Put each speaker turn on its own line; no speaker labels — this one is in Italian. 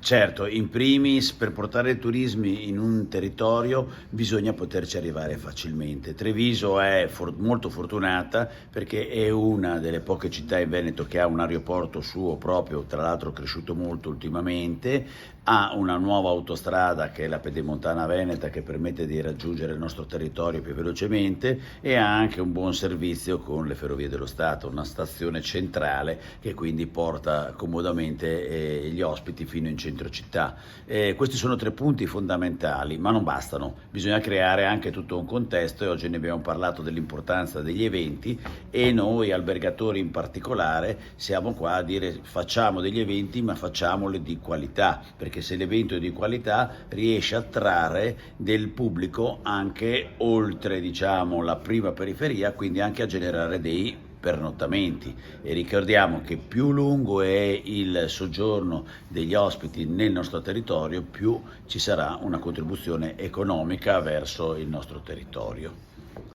Certo, in primis per portare turismi in un territorio bisogna poterci arrivare facilmente. Treviso è molto fortunata perché è una delle poche città in Veneto che ha un aeroporto suo proprio, tra l'altro cresciuto molto ultimamente, ha una nuova autostrada che è la Pedemontana Veneta che permette di raggiungere il nostro territorio più velocemente e ha anche un buon servizio con le Ferrovie dello Stato, una stazione centrale che quindi porta comodamente gli ospiti fino in centro città. Questi sono tre punti fondamentali, ma non bastano, bisogna creare anche tutto un contesto e oggi ne abbiamo parlato dell'importanza degli eventi e noi albergatori in particolare siamo qua a dire facciamo degli eventi ma facciamoli di qualità, perché se l'evento è di qualità riesce a attrarre del pubblico anche oltre diciamo la prima periferia, quindi anche a generare dei pernottamenti e ricordiamo che più lungo è il soggiorno degli ospiti nel nostro territorio, più ci sarà una contribuzione economica verso il nostro territorio.